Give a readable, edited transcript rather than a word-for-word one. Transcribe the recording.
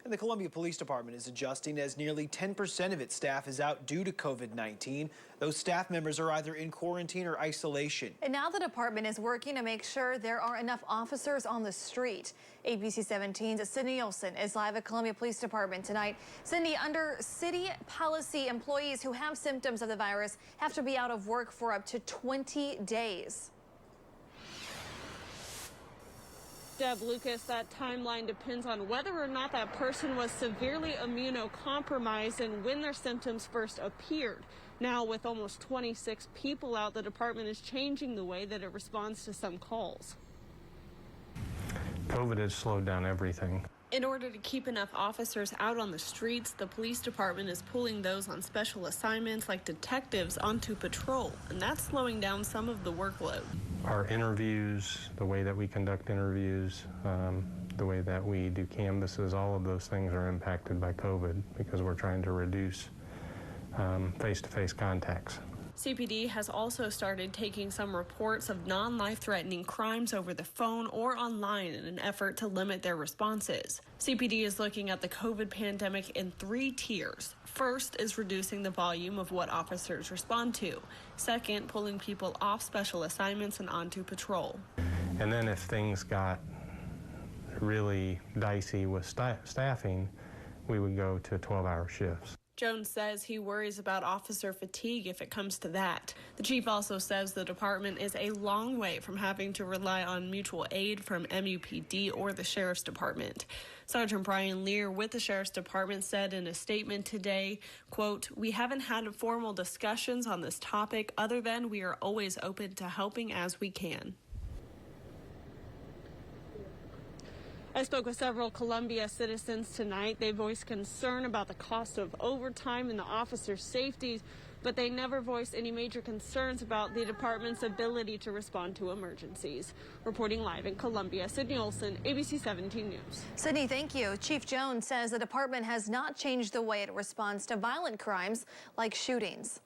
And the Columbia Police Department is adjusting as nearly 10% of its staff is out due to COVID-19. Those staff members are either in quarantine or isolation. And now the department is working to make sure there are enough officers on the street. ABC 17's Sydney Olson is live at Columbia Police Department tonight. Sydney, under city policy, employees who have symptoms of the virus have to be out of work for up to 20 days. Deb Lucas, that timeline depends on whether or not that person was severely immunocompromised and when their symptoms first appeared. Now, with almost 26 people out, the department is changing the way that it responds to some calls. COVID has slowed down everything. In order to keep enough officers out on the streets, the police department is pulling those on special assignments like detectives onto patrol, and that's slowing down some of the workload. Our interviews, the way that we conduct interviews, the way that we do canvasses, all of those things are impacted by COVID because we're trying to reduce face-to-face contacts. CPD has also started taking some reports of non-life-threatening crimes over the phone or online in an effort to limit their responses. CPD is looking at the COVID pandemic in 3 tiers. First is reducing the volume of what officers respond to. Second, pulling people off special assignments and onto patrol. And then if things got really dicey with staffing, we would go to 12-hour shifts. Jones says he worries about officer fatigue if it comes to that. The chief also says the department is a long way from having to rely on mutual aid from MUPD or the Sheriff's Department. Sergeant Brian Lear with the Sheriff's Department said in a statement today, quote, "We haven't had formal discussions on this topic other than we are always open to helping as we can." I spoke with several Columbia citizens tonight. They voiced concern about the cost of overtime and the officers' safety, but they never voiced any major concerns about the department's ability to respond to emergencies. Reporting live in Columbia, Sydney Olson, ABC 17 News. Sydney, thank you. Chief Jones says the department has not changed the way it responds to violent crimes like shootings.